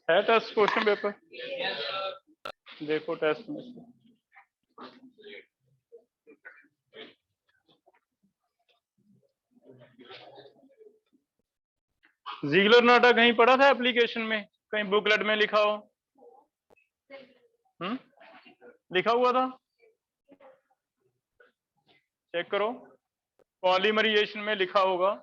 है test question paper? देखो test में से। ज़िगलर नाटा कहीं पढ़ा था एप्लीकेशन में, कहीं बुकलेट में लिखा हो? लिखा हुआ था, चेक करो, पॉलीमराइजेशन में लिखा होगा।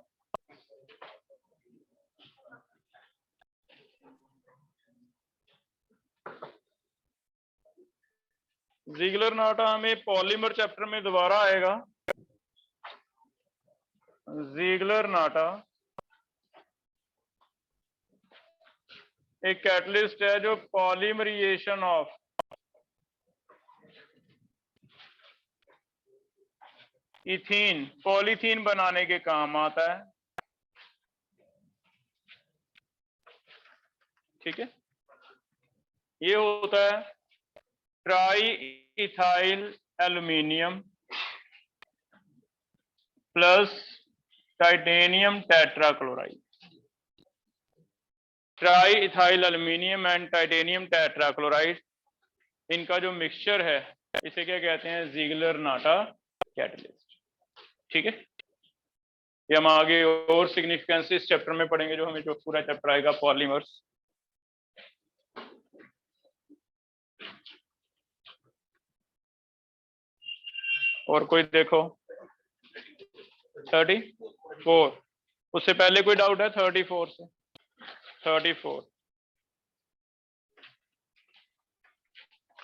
ज़िगलर नाटा हमें पॉलीमर चैप्टर में दोबारा आएगा। ज़िगलर नाटा एक कैटलिस्ट है जो पॉलीमराइजेशन ऑफ इथीन, पॉलीथीन बनाने के काम आता है। ठीक है, ये होता है try ethyl aluminium plus titanium tetrachloride. Try ethyl aluminium and titanium tetrachloride, इनका जो मिक्सचर है इसे क्या कहते हैं? ज़िगलर नाटा कैटलिस्ट। ठीक है, ये हम आगे और सिग्निफिकेंस इस चैप्टर में पढ़ेंगे, जो हमें जो पूरा चैप्टर आएगा पॉलीमर्स। और कोई देखो 34, उससे पहले कोई डाउट है? 34 से 34,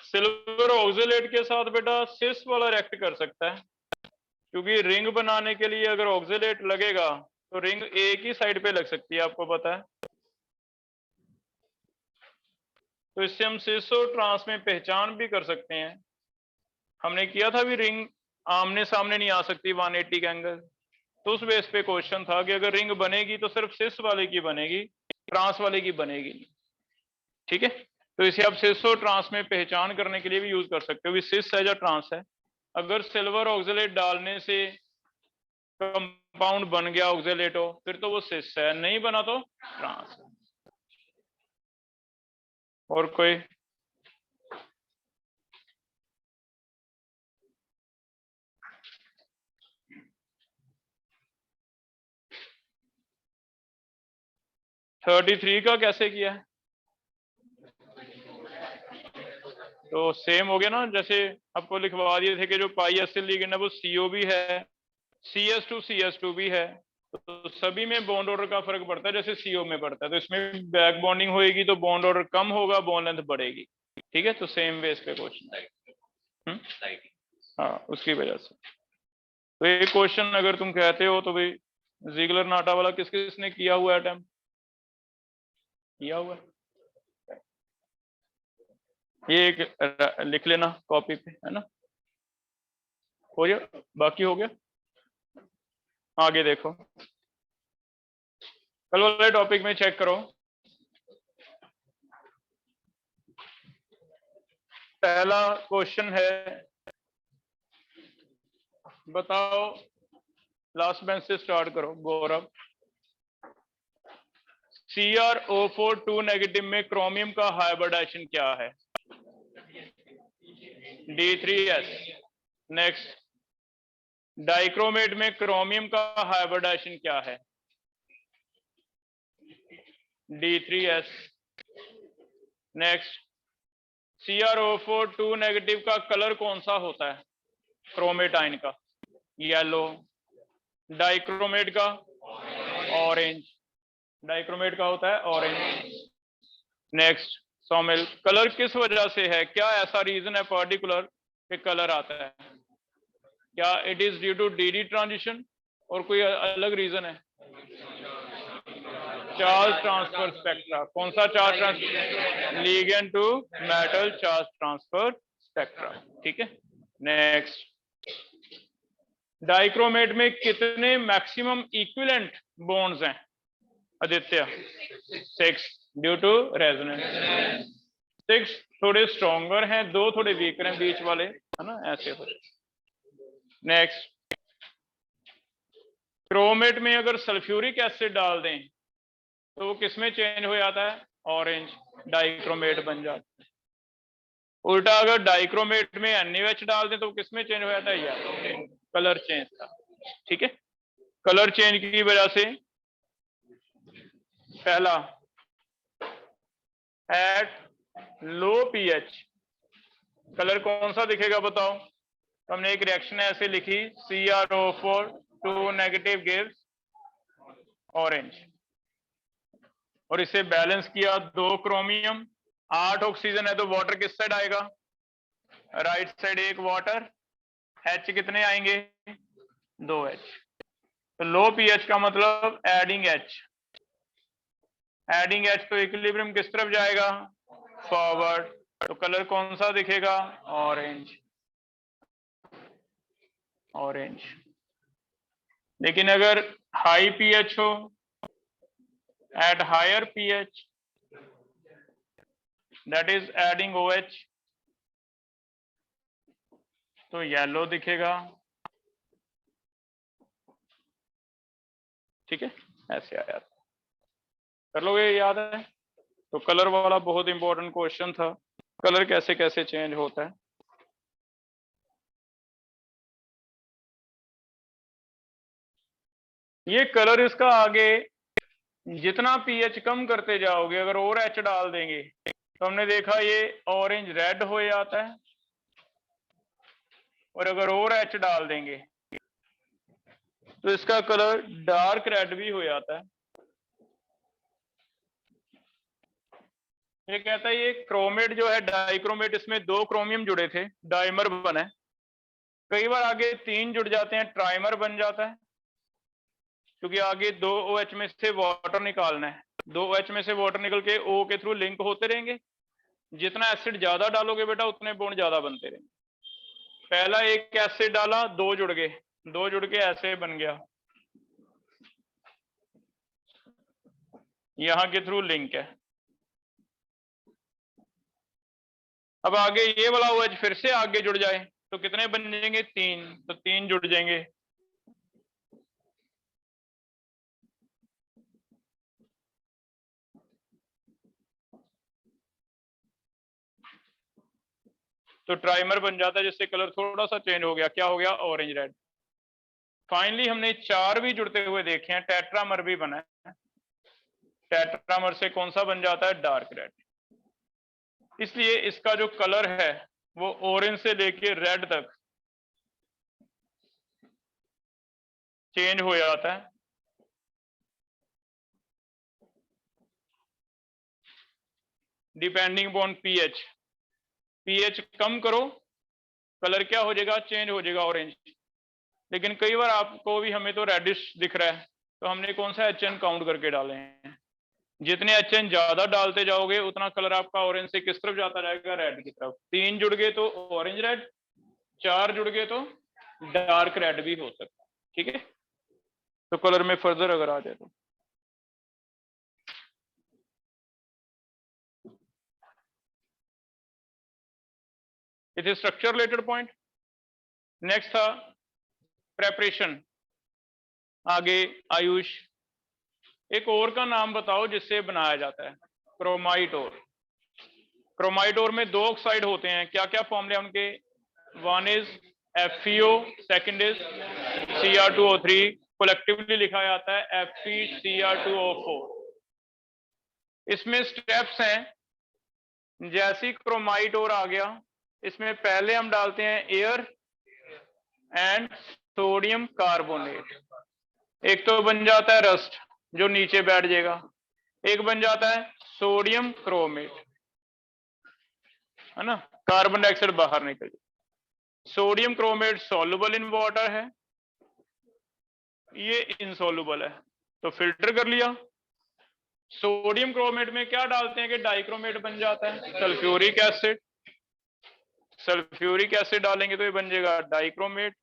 सिल्वर ऑक्जेलेट के साथ बेटा सिस वाला रिएक्ट कर सकता है, क्योंकि रिंग बनाने के लिए अगर ऑक्जेलेट लगेगा तो रिंग एक ही साइड पे लग सकती है, आपको पता है। तो इससे हम सिस और ट्रांस में पहचान भी कर सकते हैं। हमने किया था भी रिंग आमने सामने नहीं आ सकती 180 का एंगल, तो उस बेस पे क्वेश्चन था कि अगर रिंग बनेगी तो सिर्फ सिस वाले की बनेगी, ट्रांस वाले की बनेगी नहीं। ठीक है, तो इसे आप सिस और ट्रांस में पहचान करने के लिए भी यूज कर सकते हो, सिस है या ट्रांस है। अगर सिल्वर ऑक्जेलेट डालने से कंपाउंड बन गया ऑक्जेलेट हो, फिर तो वो सिस है, नहीं बना तो ट्रांस है। और कोई? थर्टी थ्री का कैसे किया है? तो सेम हो गया ना, जैसे आपको लिखवा दिए थे कि जो पाई एसिल लिगेंड है वो CO भी है, CS2 भी है, तो सभी में बॉन्ड ऑर्डर का फर्क पड़ता है जैसे CO में पड़ता है। तो इसमें बैक बॉन्डिंग होएगी तो बॉन्ड ऑर्डर कम होगा, बॉन्ड लेंथ बढ़ेगी। ठीक है, तो सेम बेस पे क्वेश्चन। हाँ, उसकी वजह से। तो ये क्वेश्चन अगर तुम कहते हो तो भाई ज़िगलर नाटा वाला किस किसने किया हुआ है अटेम्प्ट? किया हुआ है, ये एक लिख लेना कॉपी पे, है ना। हो गया, बाकी हो गया। आगे देखो, कल वाले टॉपिक में चेक करो। पहला क्वेश्चन है, बताओ, लास्ट बेंच से स्टार्ट करो गौरव। CrO4 नेगेटिव में क्रोमियम का हाइब्रिडाइजेशन क्या है? D3S। नेक्स्ट, डाइक्रोमेट में क्रोमियम का हाइब्रिडाइजेशन क्या है? D3S। नेक्स्ट, CrO4 नेगेटिव का कलर कौन सा होता है क्रोमेट आयन का? येलो। डाइक्रोमेट का ऑरेंज, डाइक्रोमेट का होता है ऑरेंज। नेक्स्ट, सोमिल, कलर किस वजह से है? क्या ऐसा रीजन है पर्टिकुलर कि कलर आता है? क्या it is due to DD transition और कोई अलग रीजन है? Charge transfer spectra. कौन सा charge transfer? Ligand to metal charge transfer spectra. ठीक है, नेक्स्ट, डाइक्रोमेट में कितने मैक्सिमम इक्विवेलेंट बॉन्ड्स हैं आदित्य? 6, due to resonance. 6 थोड़े स्ट्रॉन्गर हैं, 2 थोड़े वीकर हैं, बीच वाले, है ना, ऐसे हो। नेक्स्ट, क्रोमेट में अगर सल्फ्यूरिक एसिड डाल दें तो वो किसमें चेंज हो जाता है? ऑरेंज। डाइक्रोमेट बन जाता है। उल्टा अगर डाइक्रोमेट में NaOH डाल दें तो किसमें चेंज हो जाता है यार, कलर चेंज था। ठीक है, कलर चेंज की वजह से पहला एट लो पीएच कलर कौन सा दिखेगा बताओ। तो हमने एक रिएक्शन ऐसे लिखी CrO4 2 नेगेटिव गिव्स ऑरेंज, और इसे बैलेंस किया 2 क्रोमियम 8 ऑक्सीजन है, तो वाटर किस साइड आएगा, राइट साइड 1 वाटर, H कितने आएंगे 2H। तो लो पीएच का मतलब एडिंग H, एडिंग H तो इक्विलिब्रियम किस तरफ जाएगा, फॉरवर्ड, तो कलर कौन सा दिखेगा, ऑरेंज, ऑरेंज। लेकिन अगर हाई पीएच हो, at higher pH that is adding OH, तो येलो दिखेगा। ठीक है, ऐसे आया, कर लोगे, याद है। तो कलर वाला बहुत इंपॉर्टेंट क्वेश्चन था, कलर कैसे कैसे चेंज होता है। ये कलर इसका आगे जितना पीएच कम करते जाओगे, अगर और H डाल देंगे तो हमने देखा ये ऑरेंज रेड हो जाता है, और अगर और H डाल देंगे तो इसका कलर डार्क रेड भी हो जाता है। ये कहता है ये क्रोमेट जो है डाइक्रोमेट, इसमें 2 क्रोमियम जुड़े थे, डाइमर बना है। कई बार आगे 3 जुड़ जाते हैं, ट्राइमर बन जाता है, क्योंकि आगे 2 OH में से वाटर निकालना है, 2 OH में से वाटर निकल के O के थ्रू लिंक होते रहेंगे। जितना एसिड ज्यादा डालोगे बेटा उतने बॉन्ड ज्यादा बनते रहेंगे। पहला एक एसिड डाला, 2 जुड़ गए, 2 जुड़ के ऐसे बन गया, यहां के थ्रू लिंक है। अब आगे ये वाला OH फिर से आगे जुड़ जाए तो कितने बन जाएंगे, 3, तो 3 जुड़ जाएंगे। तो ट्राइमर बन जाता है, जिससे कलर थोड़ा सा चेंज हो गया, क्या हो गया, ऑरेंज रेड। फाइनली हमने 4 भी जुड़ते हुए देखे हैं, टेट्रामर भी बना है, टेट्रामर से कौन सा बन जाता है, डार्क रेड। इसलिए इसका जो कलर है वो ऑरेंज से लेके रेड तक चेंज हो जाता है। डिपेंडिंग अपॉन पीएच, पीएच कम करो कलर क्या हो जाएगा, चेंज हो जाएगा ऑरेंज। लेकिन कई बार आपको भी, हमें तो रेडिश दिख रहा है, तो हमने कौन सा HN काउंट करके डाले हैं। जितने HN ज्यादा डालते जाओगे उतना कलर आपका ऑरेंज से किस तरफ जाता जाएगा, रेड की तरफ। 3 जुड़ गए तो ऑरेंज रेड, 4 जुड़ गए तो डार्क रेड भी हो सकता है। ठीक है, तो कलर में फर्दर अगर आ जाए तो it is structure related point. Next था प्रेपरेशन। आगे आयुष एक और का नाम बताओ जिससे बनाया जाता है, क्रोमाइट। क्रोमाइट में 2 ऑक्साइड होते हैं, क्या क्या फॉर्मूले उनके, 1 is FeO, second is Cr2O3, collectively लिखा जाता है FeCr2O4। इसमें स्टेप्स हैं, जैसी क्रोमाइट और आ गया, इसमें पहले हम डालते हैं एयर एंड सोडियम कार्बोनेट। एक तो बन जाता है रस्ट जो नीचे बैठ जाएगा, एक बन जाता है सोडियम क्रोमेट, है ना, कार्बन डाइऑक्साइड बाहर निकल जाए। Sodium chromate soluble in water है, ये इनसॉल्युबल है, तो फिल्टर कर लिया। सोडियम क्रोमेट में क्या डालते हैं कि डाइक्रोमेट बन जाता है, सल्फ्यूरिक एसिड, सल्फ्यूरिक एसिड डालेंगे तो ये बन जाएगा डाइक्रोमेट।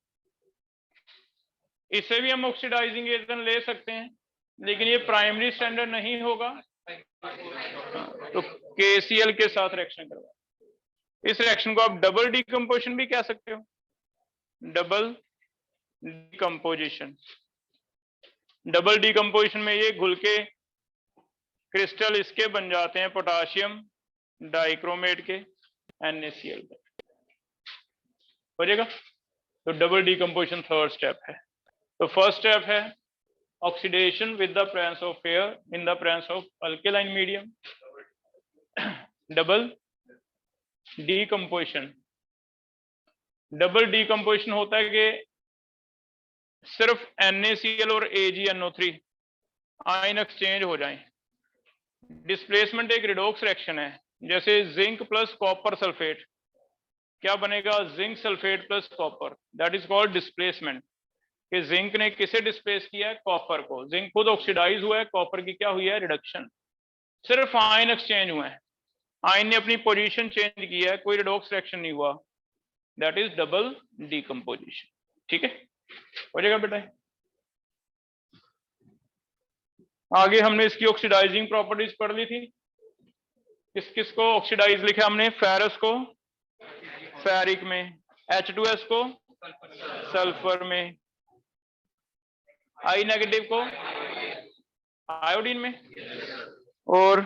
इसे भी हम ऑक्सीडाइजिंग एजेंट ले सकते हैं, लेकिन ये प्राइमरी स्टैंडर्ड नहीं होगा, तो KCl के साथ रिएक्शन करवा। इस रिएक्शन को आप डबल डिकम्पोजिशन भी कह सकते हो, डबल डिकम्पोजिशन। डबल डिकम्पोजिशन में ये घुल के क्रिस्टल इसके बन जाते हैं पोटाशियम डाइक्रोमेट के NaCl हो जाएगा। तो डबल डीकम्पोजिशन थर्ड स्टेप है। तो फर्स्ट स्टेप है oxidation with the presence of air in the presence of alkaline medium. Double decomposition, double decomposition होता है कि सिर्फ NaCl और AgNO3 आयन एक्सचेंज हो जाएं। डिस्प्लेसमेंट एक रिडॉक्स रिएक्शन है, जैसे जिंक प्लस कॉपर सल्फेट, क्या बनेगा? Zinc sulphate plus copper, that is called displacement. कि जिंक ने किसे डिस्प्लेस किया है? कॉपर को। जिंक खुद ऑक्सीडाइज हुआ है, कॉपर की क्या हुई है? रिडक्शन। सिर्फ आयन एक्सचेंज हुए हैं, आयन ने अपनी पोजीशन चेंज किया है, कोई रिडॉक्स रिएक्शन नहीं हुआ, दैट इज डबल डीकम्पोजिशन। ठीक है, हो जाएगा बेटा। आगे हमने इसकी ऑक्सीडाइजिंग प्रॉपर्टीज पढ़ ली थी। किस किस को ऑक्सीडाइज लिखा हमने? फेरस को फेरिक में, H2S को सल्फर में, I नेगेटिव को आयोडीन में, और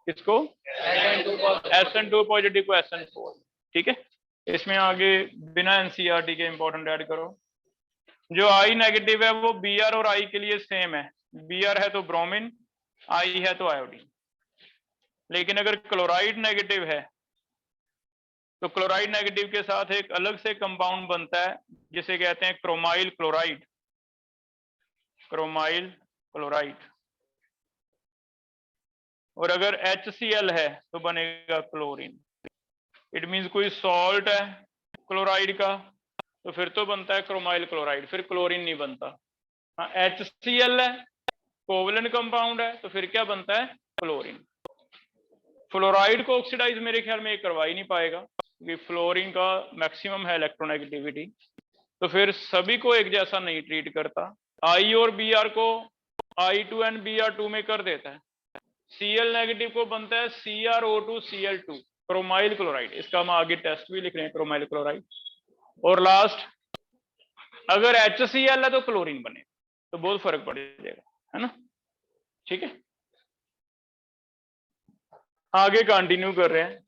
इसको SN2 पॉजिटिव को SN4। ठीक है, इसमें आगे बिना NCERT के इंपॉर्टेंट ऐड करो। जो I नेगेटिव है वो Br और I के लिए सेम है, Br है तो ब्रोमीन, I है तो आयोडीन। लेकिन अगर क्लोराइड नेगेटिव है तो क्लोराइड नेगेटिव के साथ एक अलग से कंपाउंड बनता है जिसे कहते हैं क्रोमाइल क्लोराइड। Chromyl chloride. और अगर HCl है तो बनेगा क्लोरीन। इट मींस कोई सॉल्ट है क्लोराइड का तो फिर तो बनता है क्रोमाइल क्लोराइड, फिर क्लोरीन नहीं बनता। हाँ, HCl है, कोवलेंट कंपाउंड है, तो फिर क्या बनता है? क्लोरीन। फ्लोराइड को ऑक्सीडाइज मेरे ख्याल में करवा ही नहीं पाएगा क्योंकि फ्लोरीन का मैक्सिमम है इलेक्ट्रोनेगेटिविटी, तो फिर सभी को एक जैसा नहीं ट्रीट करता। I और Br को I2 Br2 में कर देता है। Cl नेगेटिव को बनता है CrO2 Cl2, क्रोमाइल क्लोराइड। इसका हम आगे टेस्ट भी लिख रहे हैं, क्रोमाइल क्लोराइड। और लास्ट अगर HCl है तो क्लोरीन बने, तो बहुत फर्क पड़ जाएगा, है ना। ठीक है, आगे कंटिन्यू कर रहे हैं।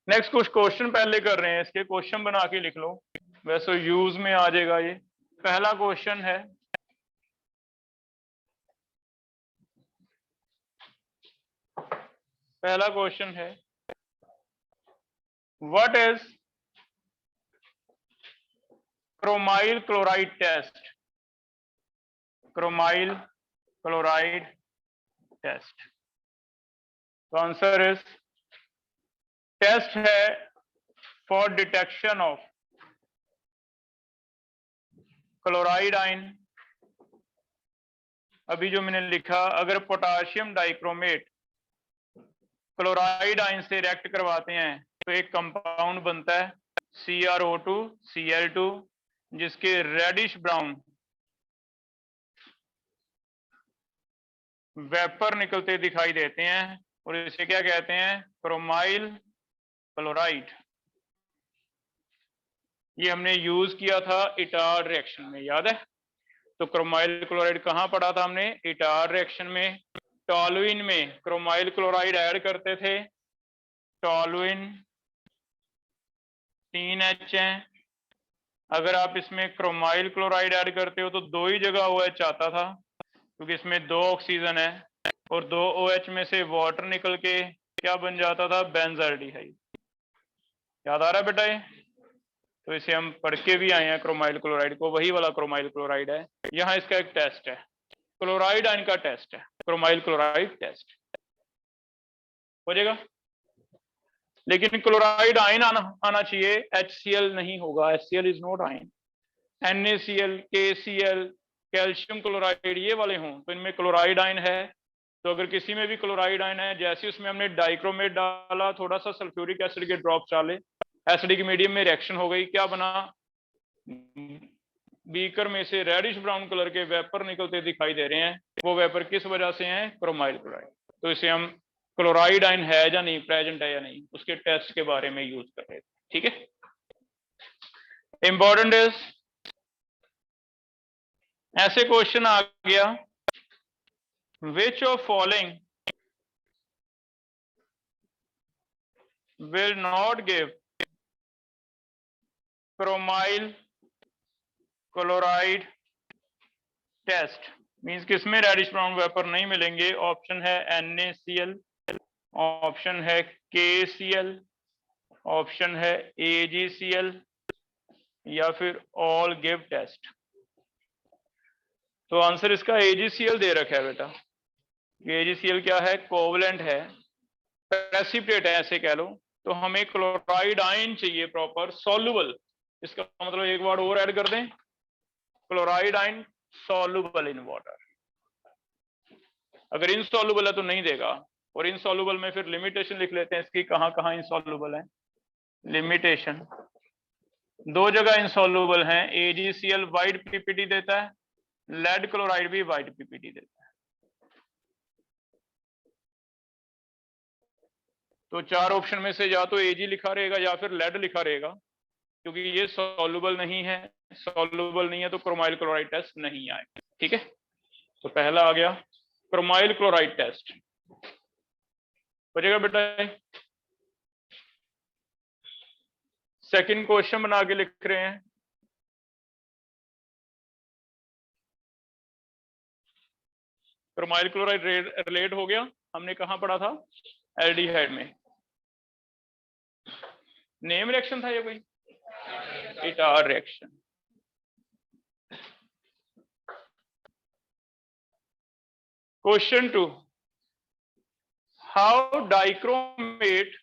नेक्स्ट कुछ क्वेश्चन पहले कर रहे हैं, इसके क्वेश्चन बना के लिख लो, वैसे यूज में आ जाएगा ये। पहला क्वेश्चन है, पहला क्वेश्चन है what is chromyl chloride test? Chromyl chloride test. तो आंसर इज, टेस्ट है for detection of chloride ion. अभी जो मैंने लिखा, अगर पोटाशियम डाइक्रोमेट क्लोराइड आयन से रिएक्ट करवाते हैं तो एक कंपाउंड बनता है CrO2 Cl2 जिसके रेडिश ब्राउन वेपर निकलते दिखाई देते हैं और इसे क्या कहते हैं? Chromyl chloride. ये हमने यूज किया था इटार रिएक्शन में, याद है? तो क्रोमाइल क्लोराइड कहां पढ़ा था हमने? इटार रिएक्शन में। टॉलुइन में क्रोमाइल क्लोराइड ऐड करते थे, टॉलुइन 3H है। अगर आप इसमें क्रोमाइल क्लोराइड ऐड करते हो तो दो ही जगह OH आता था क्योंकि इसमें 2 ऑक्सीजन है और 2 OH में से वाटर निकल के क्या बन जाता था? बेंजाल्डिहाइड। याद आ रहा है बेटा ये? तो इसे हम पढ़ के भी आए हैं क्रोमाइल क्लोराइड को, वही वाला क्रोमाइल क्लोराइड है। यहाँ इसका एक टेस्ट है, क्लोराइड आयन का टेस्ट है, क्रोमाइल क्लोराइड टेस्ट हो जाएगा। लेकिन क्लोराइड आयन आना चाहिए, HCl नहीं होगा, HCl is not ion. NaCl, KCl, calcium chloride ये वाले हों तो इनमें क्लोराइड आयन है। तो अगर किसी में भी क्लोराइड आयन है, जैसे उसमें हमने डाइक्रोमेट डाला, थोड़ा सा सल्फ्यूरिक एसिड के ड्रॉप डाले, एसिडिक मीडियम में रिएक्शन हो गई, क्या बना? बीकर में से रेडिश ब्राउन कलर के वेपर निकलते दिखाई दे रहे हैं। वो वेपर किस वजह से हैं? Chromyl chloride. तो इसे हम क्लोराइड आयन है या नहीं, प्रेजेंट है या नहीं, उसके टेस्ट के बारे में यूज कर रहे थे। ठीक है, इंपॉर्टेंट इज ऐसे क्वेश्चन आ गया, which of following will not give chromyl chloride test, means किसमें रेडिश ब्राउन वेपर नहीं मिलेंगे। ऑप्शन है NaCl, ऑप्शन है KCl, ऑप्शन है AgCl, या फिर ऑल गिव टेस्ट। तो आंसर इसका AgCl दे रखा है बेटा। AgCl क्या है, कोवलेंट है, प्रेसिपिटेट है ऐसे कह लो। तो हमें क्लोराइड आयन चाहिए प्रॉपर सॉल्युबल, इसका मतलब एक वर्ड और ऐड कर दें, chloride ion soluble in water. अगर इनसॉल्युबल है तो नहीं देगा, और इनसॉल्युबल में फिर लिमिटेशन लिख लेते हैं इसकी, कहां कहां इनसॉल्युबल है। लिमिटेशन, दो जगह इनसॉल्युबल है, AgCl वाइट पीपीटी देता है, लेड क्लोराइड भी वाइट पीपीटी देता है। तो चार ऑप्शन में से या तो Ag लिखा रहेगा या फिर लेड लिखा रहेगा, क्योंकि ये सॉल्युबल नहीं है। सॉल्युबल नहीं है तो क्रोमाइल क्लोराइड टेस्ट नहीं आएगा। ठीक है, तो पहला आ गया क्रोमाइल क्लोराइड टेस्ट। बचेगा बेटा। सेकंड क्वेश्चन बना के लिख रहे हैं, क्रोमाइल क्लोराइड रिलेट हो गया, हमने कहां पढ़ा था, एल्डिहाइड में। नेम रिएक्शन था ये कोई, इटार reaction. Question 2, how dichromate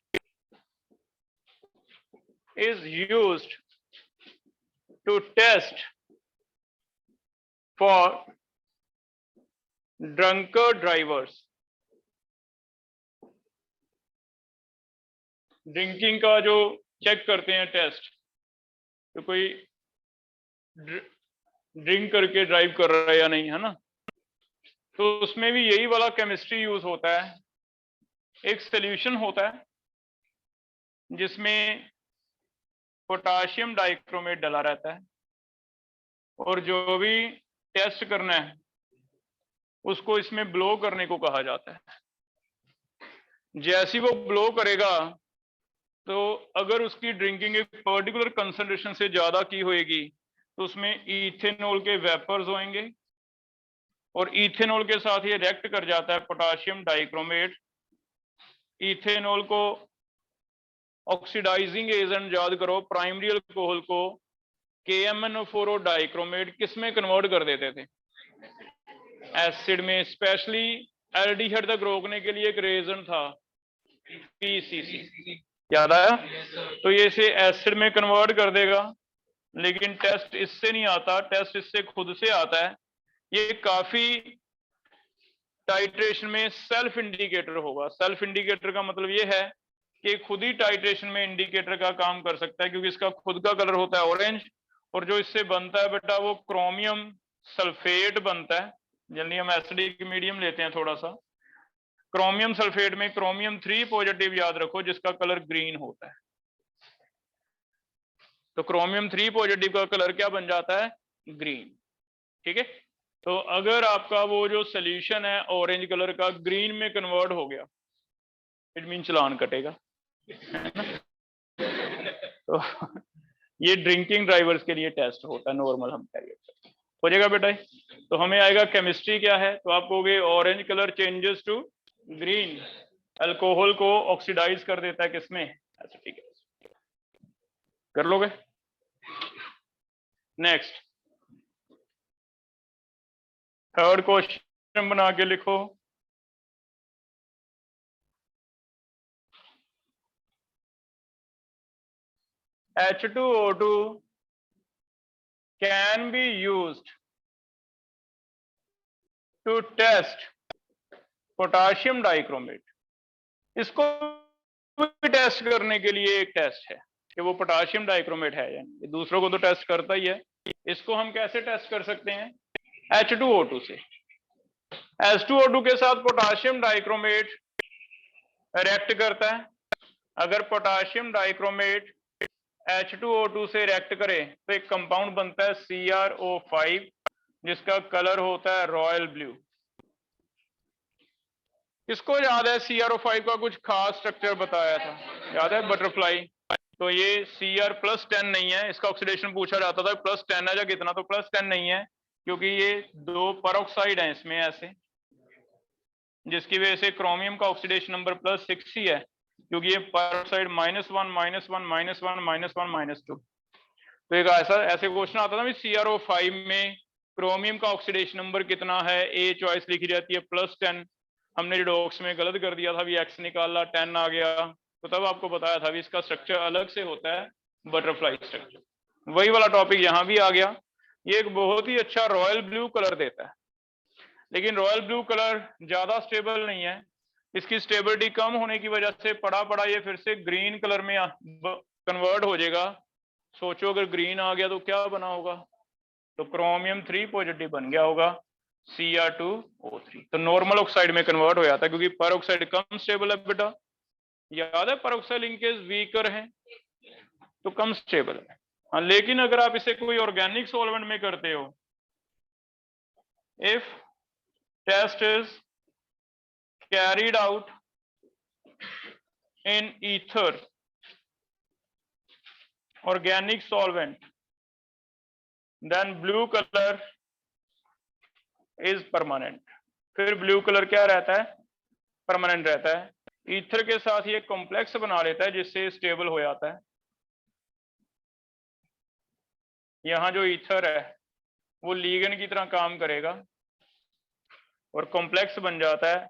is used to test for drunkard drivers। Drinking का जो चेक करते हैं टेस्ट, तो कोई ड्रिंक करके ड्राइव कर रहा है या नहीं, है ना, तो उसमें भी यही वाला केमिस्ट्री यूज होता है। एक सॉल्यूशन होता है जिसमें पोटाशियम डाइक्रोमेट डला रहता है, और जो भी टेस्ट करना है उसको इसमें ब्लो करने को कहा जाता है। जैसी वो ब्लो करेगा, तो अगर उसकी ड्रिंकिंग एक पर्टिकुलर कंसंट्रेशन से ज्यादा की होएगी तो उसमें इथेनॉल के वेपर्स होंगे, और इथेनॉल के साथ ये रिएक्ट कर जाता है पोटाशियम डाइक्रोमेट। इथेनॉल को ऑक्सीडाइजिंग एजेंट याद करो, प्राइमरी अल्कोहल को KMnO4 डाइक्रोमेट किस में कन्वर्ट कर देते थे, एसिड में। स्पेशली एल्डिहाइड तक रोकने के लिए एक रेजन था PCC, याद आया। तो ये इसे एसिड में कन्वर्ट कर देगा, लेकिन टेस्ट इससे नहीं आता, टेस्ट इससे खुद से आता है। ये काफी टाइट्रेशन में सेल्फ इंडिकेटर होगा। सेल्फ इंडिकेटर का मतलब ये है कि खुद ही टाइट्रेशन में इंडिकेटर का काम कर सकता है, क्योंकि इसका खुद का कलर होता है ऑरेंज, और जो इससे बनता है बेटा वो क्रोमियम सल्फेट बनता है। जल्दी हम एसिडिक मीडियम लेते हैं थोड़ा सा। क्रोमियम सल्फेट में क्रोमियम 3 पॉजिटिव याद रखो, जिसका कलर ग्रीन होता है। तो क्रोमियम 3 पॉजिटिव का कलर क्या बन जाता है, ग्रीन। ठीक है, तो अगर आपका वो जो सोल्यूशन है ऑरेंज कलर का ग्रीन में कन्वर्ट हो गया, इट मीन चलान कटेगा। तो ये ड्रिंकिंग ड्राइवर्स के लिए टेस्ट होता है, नॉर्मल हम कैरियर हो जाएगा बेटा। तो हमें आएगा केमिस्ट्री क्या है, तो आप कहोगे orange colour changes to green, alcohol को ऑक्सीडाइज कर देता है किसमें, एसिटिक एसिड। कर लोगे। नेक्स्ट थर्ड क्वेश्चन बना के लिखो, H2O2 can be used to test potassium dichromate. इसको भी टेस्ट करने के लिए एक टेस्ट है कि वो पोटाशियम डाइक्रोमेट है या नहीं। दूसरों को तो टेस्ट करता ही है, इसको हम कैसे टेस्ट कर सकते हैं, H2O2 से। H2O2 के साथ पोटाशियम डाइक्रोमेट रिएक्ट करता है। अगर पोटाशियम डाइक्रोमेट H2O2 से रिएक्ट करे तो एक कंपाउंड बनता है CrO5, जिसका कलर होता है रॉयल ब्लू। किसको याद है CrO5 का कुछ खास स्ट्रक्चर बताया था, याद है? बटरफ्लाई। तो ये Cr+10 नहीं है, इसका ऑक्सीडेशन पूछा जाता था +10 है या कितना, तो +10 नहीं है क्योंकि ये 2 परऑक्साइड हैं इसमें ऐसे, जिसकी वजह से क्रोमियम का ऑक्सीडेशन नंबर +6 ही है, क्योंकि ये परऑक्साइड -1 -1 -1 -1 -2। तो एक ऐसे क्वेश्चन आता था CrO5 में क्रोमियम का ऑक्सीडेशन नंबर कितना है, ए चॉइस लिखी जाती है +10। हमने रिडॉक्स में गलत कर दिया था, X निकाला 10 आ गया, तो तब आपको बताया था इसका स्ट्रक्चर अलग से होता है, बटरफ्लाई स्ट्रक्चर। वही वाला टॉपिक यहाँ भी आ गया। ये एक बहुत ही अच्छा रॉयल ब्लू कलर देता है, लेकिन रॉयल ब्लू कलर ज्यादा स्टेबल नहीं है। इसकी स्टेबिलिटी कम होने की वजह से पड़ा पड़ा ये फिर से ग्रीन कलर में कन्वर्ट हो जाएगा। सोचो अगर ग्रीन आ गया तो क्या बना होगा, तो क्रोमियम 3 पॉजिटिव बन गया होगा, Cr2O3। तो नॉर्मल ऑक्साइड में कन्वर्ट हो जाता है, क्योंकि पर ऑक्साइड कम स्टेबल है बेटा, याद है? पर ऑक्साइड लिंकेज वीकर है तो कम स्टेबल है। हाँ, लेकिन अगर आप इसे कोई ऑर्गेनिक सॉल्वेंट में करते हो, if test is carried out in ether organic solvent, then blue color is permanent। फिर ब्लू कलर क्या रहता है? परमानेंट रहता है। ईथर के साथ ये कॉम्प्लेक्स बना लेता है जिससे स्टेबल हो जाता है। यहां जो ईथर है वो लीगन की तरह काम करेगा और कॉम्प्लेक्स बन जाता है,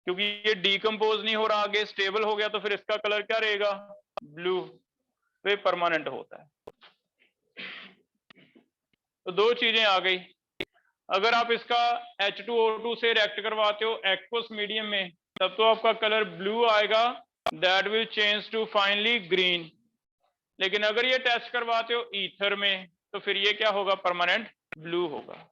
क्योंकि ये डीकम्पोज नहीं हो रहा, आगे स्टेबल हो गया, तो फिर इसका कलर क्या रहेगा? ब्लू। तो ये परमानेंट होता है। तो दो चीजें आ गई। अगर आप इसका H2O2 से रिएक्ट करवाते हो एक्वस मीडियम में, तब तो आपका कलर ब्लू आएगा, that will change to finally green. लेकिन अगर ये टेस्ट करवाते हो ईथर में, तो फिर ये क्या होगा? परमानेंट ब्लू होगा।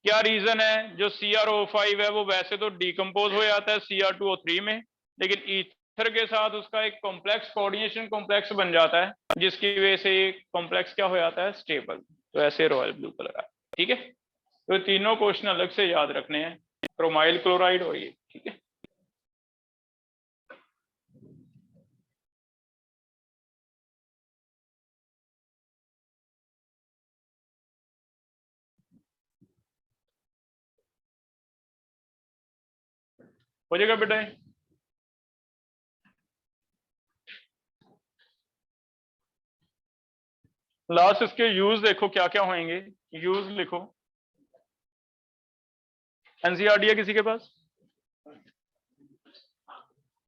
क्या रीजन है? जो CrO5 है वो वैसे तो डीकम्पोज हो जाता है Cr2O3 में, लेकिन ईथर के साथ उसका एक कॉम्प्लेक्स कोऑर्डिनेशन कॉम्प्लेक्स बन जाता है, जिसकी वजह से ये कॉम्प्लेक्स क्या हो जाता है? स्टेबल। तो ऐसे रॉयल ब्लू कलर है। ठीक है, तो तीनों क्वेश्चन अलग से याद रखने हैं, क्रोमाइल क्लोराइड और ये। ठीक है, हो जाएगा बेटा। लास्ट इसके यूज देखो क्या क्या होंगे, यूज लिखो। एनसीईआरटी है किसी के पास?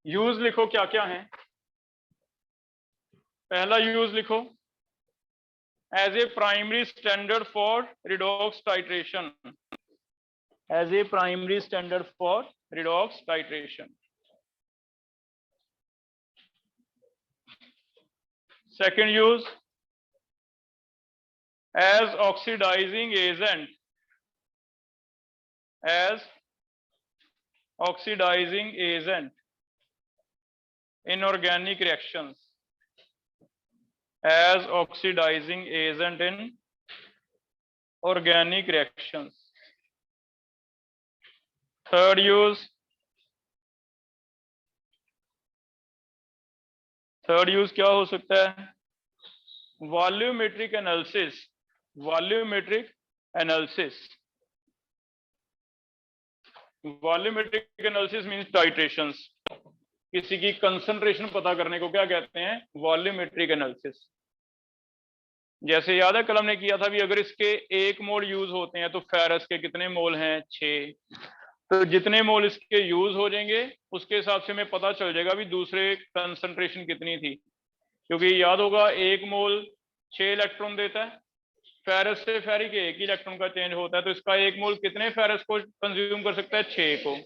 यूज लिखो क्या क्या है। पहला यूज लिखो, as a primary standard for redox titration, as a primary standard for redox titration. Second use, as oxidizing agent, as oxidizing agent in organic reactions, as oxidizing agent in organic reactions। third use, क्या हो सकता है? Volumetric analysis, volumetric analysis. Volumetric analysis means titrations. किसी की concentration पता करने को क्या कहते हैं? Volumetric analysis. जैसे याद है कल हमने किया था भी, अगर इसके 1 मोल यूज होते हैं तो फेरस के कितने मोल हैं? 6। तो जितने मोल इसके यूज हो जाएंगे उसके हिसाब से हमें पता चल जाएगा भी दूसरे कंसंट्रेशन कितनी थी, क्योंकि याद होगा 1 मोल 6 इलेक्ट्रॉन देता है, फेरस से फेरिक 1 ही इलेक्ट्रॉन का चेंज होता है, तो इसका 1 मोल कितने फेरस को कंज्यूम कर सकता है? 6 को।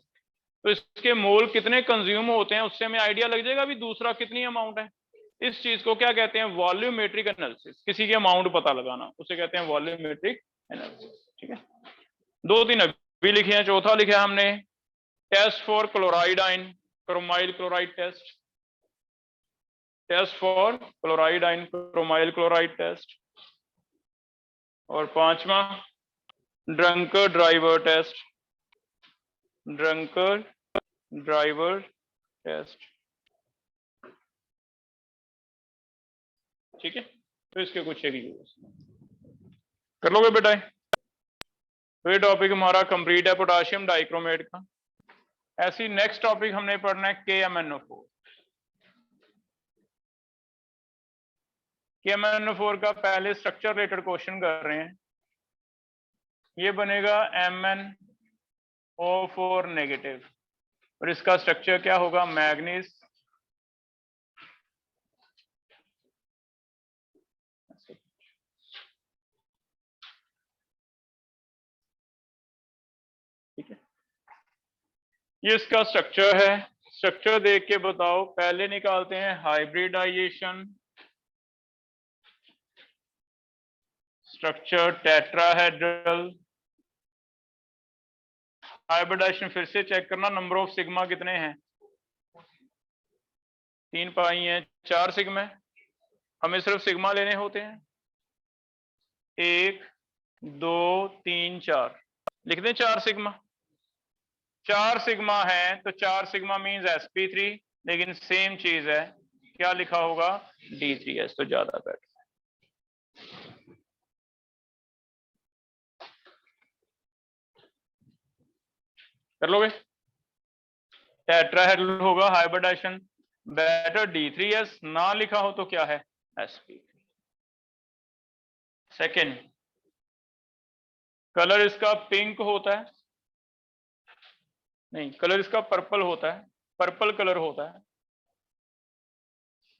तो इसके मोल कितने कंज्यूम होते हैं उससे हमें आइडिया लग जाएगा भी दूसरा कितनी अमाउंट है। इस चीज को क्या कहते हैं? Volumetric analysis. किसी के अमाउंट पता लगाना उसे कहते हैं वॉल्यूमेट्रिक एनालिसिस। ठीक है, 2-3 अभी लिखे हैं, चौथा लिखा है हमने test for chloride ion, chromyl chloride test, test for chloride ion chromyl chloride test. और 5वां drunkard driver test, drunkard driver test, ठीक है। तो इसके कुछ एग्जाम्पल्स कर लोगे बेटा। तो ये टॉपिक हमारा कंप्लीट है पोटाशियम डाइक्रोमेट का। ऐसी नेक्स्ट टॉपिक हमने पढ़ना है KMnO4। KMnO4 का पहले स्ट्रक्चर रिलेटेड क्वेश्चन कर रहे हैं। ये बनेगा MnO4 नेगेटिव और इसका स्ट्रक्चर क्या होगा, मैग्नीज, ठीक है। ये इसका स्ट्रक्चर है। स्ट्रक्चर देख के बताओ। पहले निकालते हैं हाइब्रिडाइजेशन, स्ट्रक्चर टेट्राहेड्रल। हाइब्रिडाइजेशन फिर से चेक करना, नंबर ऑफ सिग्मा कितने हैं, 3 पाई हैं, 4 सिग्मा। हमें सिर्फ सिग्मा लेने होते हैं, 1 2 3 4 लिख दें। 4 सिग्मा, 4 सिग्मा है तो 4 सिग्मा मींस sp3, लेकिन सेम चीज है, क्या लिखा होगा, D3S, तो ज्यादा बेटर। कर लोगे। टेट्राहेड्रल होगा हाइब्रिडाइजेशन, बेटर D3S, ना लिखा हो तो क्या है, sp3। सेकेंड, कलर इसका पिंक होता है, नहीं कलर इसका पर्पल होता है, पर्पल कलर होता है,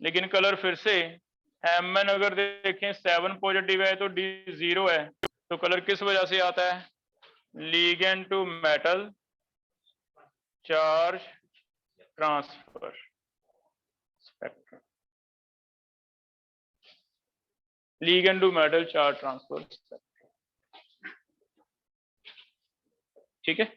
लेकिन कलर फिर से Mn अगर देखें 7 पॉजिटिव है तो D 0 है, तो कलर किस वजह से आता है, ligand to metal charge transfer spectrum, ligand to metal charge transfer spectrum, ठीक है।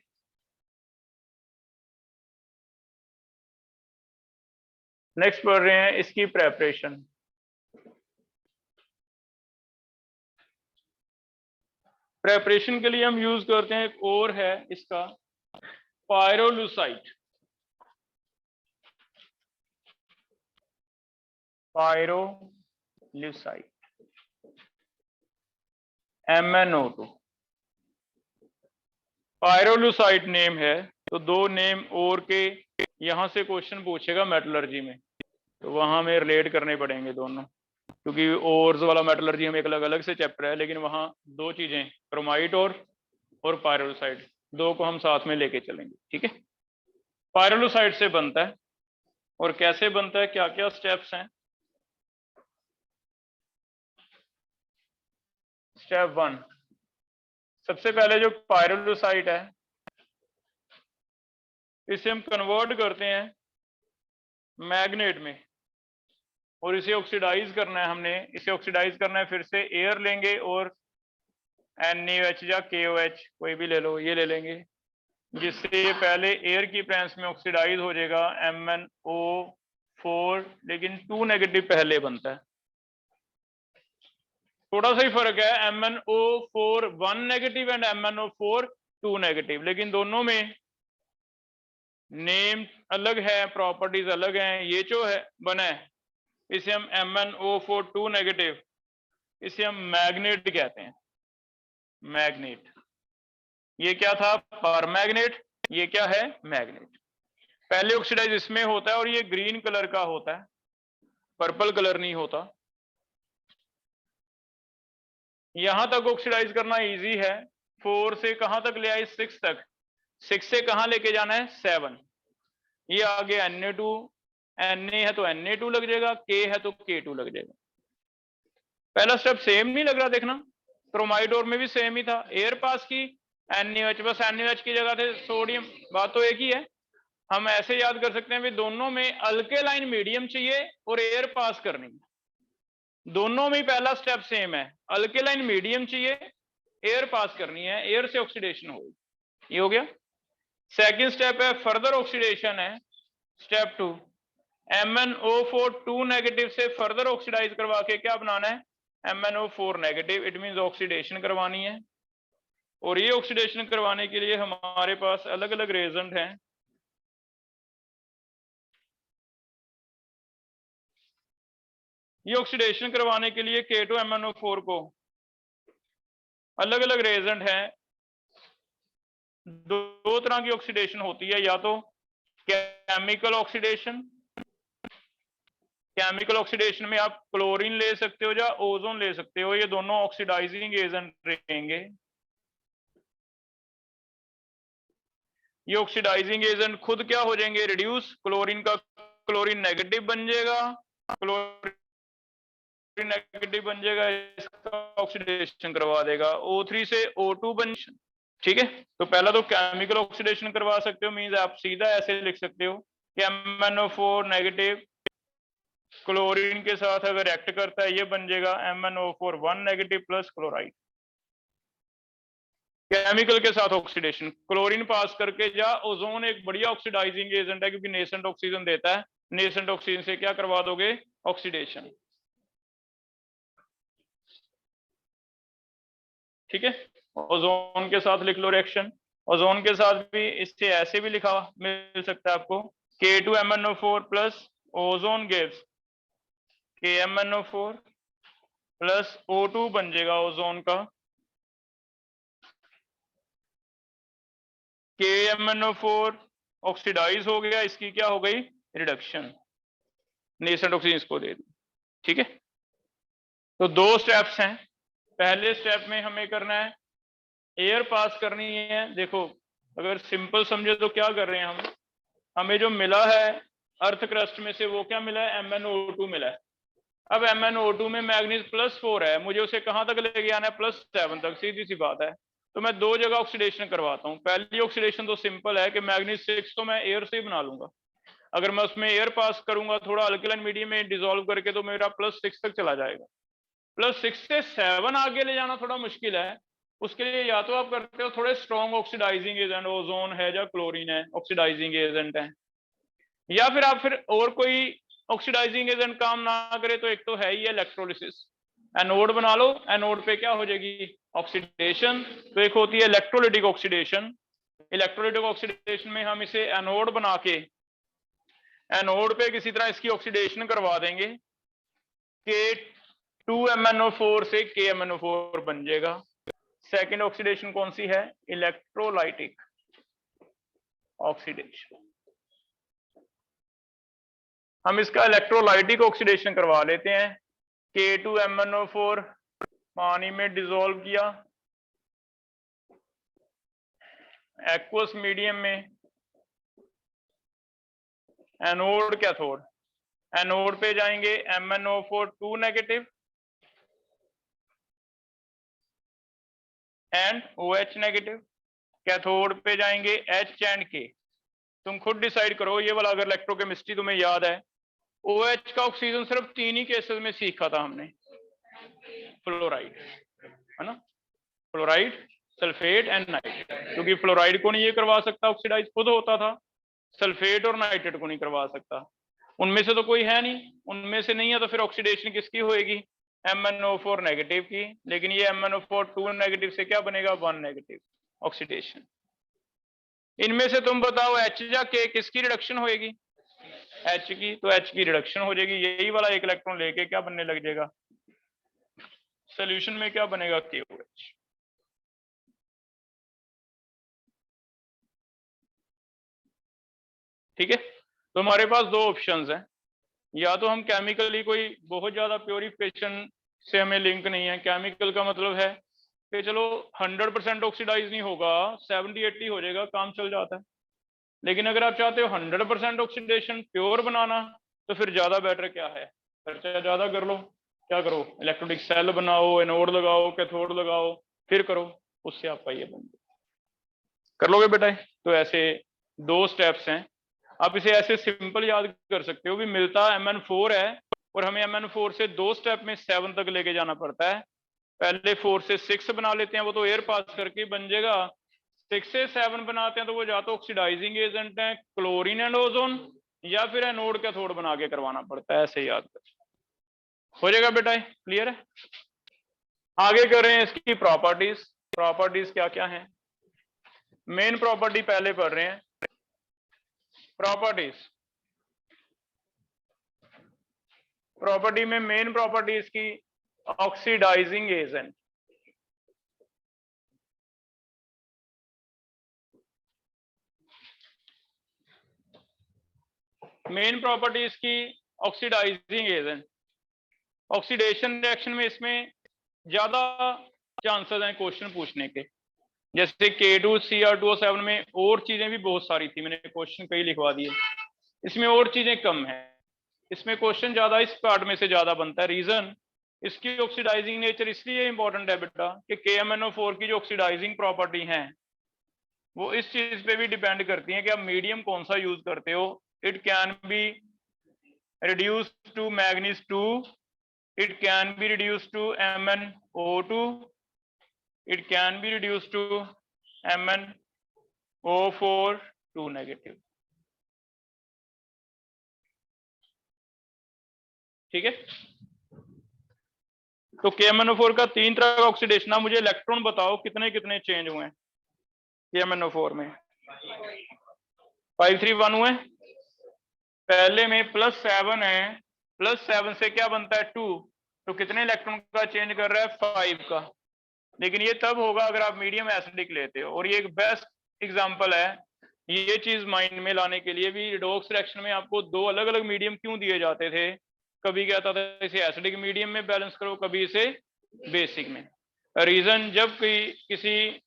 नेक्स्ट पढ़ रहे हैं इसकी प्रेपरेशन। प्रेपरेशन के लिए हम यूज करते हैं, एक और है इसका pyrolusite, pyrolusite MnO2। Pyrolusite name है, तो 2 नेम और के यहां से क्वेश्चन पूछेगा मेटलर्जी में, तो वहां में रिलेट करने पड़ेंगे दोनों, क्योंकि ओर्स वाला मेटलर्जी हम एक अलग अलग से चैप्टर है, लेकिन वहां 2 चीजें, क्रोमाइट और पायरोलुसाइट, 2 को हम साथ में लेके चलेंगे, ठीक है। पायरोलुसाइट से बनता है, और कैसे बनता है, क्या क्या स्टेप्स हैं। स्टेप 1, सबसे पहले जो पायरोलुसाइट है इसे हम कन्वर्ट करते हैं मैग्नेट में, और इसे ऑक्सीडाइज करना है हमने। इसे ऑक्सीडाइज करना है, फिर से एयर लेंगे और NaOH या KOH कोई भी ले लो, ये ले लेंगे, जिससे ये पहले एयर की प्रेजेंस में ऑक्सीडाइज हो जाएगा MnO4, लेकिन 2 नेगेटिव पहले बनता है। थोड़ा सा ही फर्क है, MnO4 1 negative and MnO4 2 negative, लेकिन दोनों में नेम अलग है, प्रॉपर्टीज अलग हैं। ये जो है बना है इसे हम MnO4 2 नेगेटिव, इसे हम मैग्नेट कहते हैं, मैग्नेट। ये क्या था, परमैग्नेट, ये क्या है, मैग्नेट। पहले ऑक्सीडाइज इसमें होता है और ये ग्रीन कलर का होता है, पर्पल कलर नहीं होता। यहां तक ऑक्सीडाइज करना इजी है, 4 से कहां तक ले आए, 6 तक, 6 से कहां लेके जाना है, 7। ये आगे Na2, Na है तो Na2 लग जाएगा, K है तो K2 लग जाएगा। पहला स्टेप सेम नहीं लग रहा, देखना क्रोमाइडोर में भी सेम ही था, एयर पास की, NaOH, बस NaOH की जगह थे सोडियम, बात तो एक ही है। हम ऐसे याद कर सकते हैं भी दोनों में अल्केलाइन मीडियम चाहिए और एयर पास करनी है, दोनों में पहला स्टेप सेम है, अल्केलाइन मीडियम चाहिए, एयर पास करनी है, एयर से ऑक्सीडेशन होगी, ये हो गया। सेकंड स्टेप है फर्दर ऑक्सीडेशन है, स्टेप 2, MnO4 2 नेगेटिव से फर्दर ऑक्सीडाइज करवा के क्या बनाना है, MnO4 negative, it means oxidation करवानी है। और ये ऑक्सीडेशन करवाने के लिए हमारे पास अलग अलग रेजेंट हैं। ये ऑक्सीडेशन करवाने के लिए K2MnO4 को अलग अलग रेजेंट हैं। दो तरह की ऑक्सीडेशन होती है, या तो केमिकल ऑक्सीडेशन, केमिकल ऑक्सीडेशन में आप क्लोरीन ले सकते हो या ओजोन ले सकते हो, ये दोनों ऑक्सीडाइजिंग एजेंट रहेंगे। ये ऑक्सीडाइजिंग एजेंट खुद क्या हो जाएंगे, रिड्यूस, क्लोरीन का क्लोरीन नेगेटिव बन जाएगा, क्लोरीन नेगेटिव बन जाएगा, इसका ऑक्सीडेशन करवा देगा, O3 से O2 बन। ठीक है, तो पहला तो केमिकल ऑक्सीडेशन करवा सकते हो, मींस आप सीधा ऐसे लिख सकते हो कि MnO4 नेगेटिव क्लोरीन के साथ अगर रिएक्ट करता है, ये बन जाएगा MnO4 1 negative plus chloride. Chemical के साथ ऑक्सीडेशन, क्लोरीन पास करके, या ओजोन एक बढ़िया ऑक्सीडाइजिंग एजेंट है क्योंकि नेसेंट ऑक्सीजन देता है, नेसेंट ऑक्सीजन से क्या करवा दोगे, ऑक्सीडेशन। ठीक है, ओजोन के साथ लिख लो रिएक्शन। ओजोन के साथ भी इससे ऐसे भी लिखा मिल सकता है आपको, K2MnO4 plus ozone gives KMnO4 plus O2 बन जाएगा ओजोन का। KMnO4 ऑक्सीडाइज हो गया, इसकी क्या हो गई, रिडक्शन, नेसेंट ऑक्सीजन इसको दे दी। ठीक है, तो दो स्टेप्स हैं। पहले स्टेप में हमें करना है एयर पास करनी है। देखो अगर सिंपल समझे तो क्या कर रहे हैं हम, हमें जो मिला है अर्थ क्रस्ट में से वो क्या मिला है, MnO2 मिला है। अब MnO2 में मैग्नीज +4 है, मुझे उसे कहां तक लेके आना है, +7 तक, सीधी सी बात है। तो मैं दो जगह ऑक्सीडेशन करवाता हूँ। पहली ऑक्सीडेशन तो सिंपल है कि मैग्नीज 6 तो मैं एयर से ही बना लूंगा। अगर मैं उसमें एयर पास करूंगा थोड़ा अल्कलाइन मीडियम में डिसॉल्व करके, तो मेरा +6 तक चला जाएगा। +6 से 7 आगे ले जाना थोड़ा मुश्किल है। उसके लिए या तो आप करते हो थोड़े स्ट्रॉन्ग ऑक्सीडाइजिंग एजेंट, ओजोन है या क्लोरीन है ऑक्सीडाइजिंग एजेंट है, या फिर आप और कोई ऑक्सीडाइजिंग एजेंट काम ना करे तो एक तो है ही इलेक्ट्रोलिसिस, एनोड बना लो। एनोड पे क्या हो जाएगी, ऑक्सीडेशन। तो एक होती है इलेक्ट्रोलिटिक ऑक्सीडेशन। इलेक्ट्रोलिटिक ऑक्सीडेशन में हम इसे एनोड बना के एनोड पे किसी तरह इसकी ऑक्सीडेशन करवा देंगे, K2MnO4 से KMnO4 बन जाएगा। सेकेंड ऑक्सीडेशन कौन सी है, इलेक्ट्रोलाइटिक ऑक्सीडेशन। हम इसका इलेक्ट्रोलाइटिक ऑक्सीडेशन करवा लेते हैं। K2MnO4 पानी में डिसॉल्व किया, एक्वस मीडियम में, एनोड कैथोड। एनोड पे जाएंगे MnO4 2 negative and OH negative. Cathode पे जाएंगे H एंड K। तुम खुद डिसाइड करो, ये वाला अगर इलेक्ट्रोकेमिस्ट्री तुम्हें याद है, OH का ऑक्सीजन सिर्फ 3 ही केसेस में सीखा था हमने, फ्लोराइड है ना, फ्लोराइड, सल्फेट एंड नाइट्रेट। क्योंकि फ्लोराइड को नहीं ये करवा सकता, ऑक्सीडाइज खुद होता था, सल्फेट और नाइट्रेट को नहीं करवा सकता। उनमें से तो कोई है नहीं, उनमें से नहीं है तो फिर ऑक्सीडेशन किसकी होएगी, MnO4 नेगेटिव की। लेकिन ये MnO4 2 नेगेटिव से क्या बनेगा, 1 नेगेटिव ऑक्सीडेशन। इनमें से तुम बताओ H या K किसकी रिडक्शन होएगी, H की। तो H की रिडक्शन हो जाएगी, यही वाला एक इलेक्ट्रॉन लेके क्या बनने लग जाएगा, सोल्यूशन में क्या बनेगा, KOH। ठीक है, तो हमारे पास दो ऑप्शंस हैं, या तो हम केमिकली कोई बहुत ज्यादा प्योरिफिकेशन से हमें लिंक नहीं है, केमिकल का मतलब है कि चलो 100% ऑक्सीडाइज नहीं होगा, 70-80 हो जाएगा, काम चल जाता है। लेकिन अगर आप चाहते हो 100% ऑक्सीडेशन प्योर बनाना, तो फिर ज्यादा बेटर क्या है, खर्चा ज्यादा कर लो, क्या करो, इलेक्ट्रोलिक सेल बनाओ, एनोड लगाओ, कैथोड लगाओ, फिर करो, उससे आपका ये बन कर लोगे बेटा। तो ऐसे दो स्टेप्स हैं, आप इसे ऐसे सिंपल याद कर सकते हो भी, मिलता Mn4 है और हमें Mn4 से दो स्टेप में 7 तक लेके जाना पड़ता है। पहले 4 से 6 बना लेते हैं, वो तो एयर पास करके बन जाएगा। 6 से 7 बनाते हैं तो वो या तो ऑक्सीडाइजिंग एजेंट है क्लोरीन एंड ओजोन, या फिर एनोड कैथोड बना के करवाना पड़ता है, ऐसे याद कर, हो जाएगा बेटा, क्लियर है। आगे करें इसकी प्रॉपर्टीज। प्रॉपर्टीज क्या क्या हैं? मेन प्रॉपर्टी पहले पढ़ रहे हैं। प्रॉपर्टी में मेन प्रॉपर्टी इसकी ऑक्सीडाइजिंग एजेंट। मेन प्रॉपर्टी इसकी ऑक्सीडाइजिंग एजेंट। ऑक्सीडेशन रिएक्शन में इसमें ज्यादा चांसेस हैं क्वेश्चन पूछने के, जैसे K2Cr2O7 में और चीजें भी बहुत सारी थी, मैंने क्वेश्चन कई लिखवा दिए। इसमें और चीजें कम है, इसमें क्वेश्चन ज्यादा इस पार्ट में से ज्यादा बनता है। रीजन, इसकी ऑक्सीडाइजिंग नेचर इसलिए इंपॉर्टेंट है बेटा कि KMnO4 की जो ऑक्सीडाइजिंग प्रॉपर्टी है वो इस चीज पे भी डिपेंड करती है कि आप मीडियम कौन सा यूज करते हो। It can be reduced to manganese 2, it can be reduced to MnO2, it can be reduced to MnO4 2 negative। ठीक है, तो KMnO4 का 3 तरह का ऑक्सीडेशन। आप मुझे इलेक्ट्रॉन बताओ कितने कितने चेंज हुए हैं KMnO4 में? 5 3 1 हुए। पहले में +7 है, +7 से क्या बनता है 2, तो कितने इलेक्ट्रॉन का चेंज कर रहा है? 5 का। लेकिन ये तब होगा अगर आप मीडियम एसिडिक लेते हो, और ये एक बेस्ट एग्जांपल है। ये चीज माइंड में लाने के लिए भी रिडॉक्स रिएक्शन में आपको 2 अलग अलग मीडियम क्यों दिए जाते थे? कभी कहता था इसे एसिडिक मीडियम में बैलेंस करो, कभी इसे बेसिक में। रीजन, जब किसी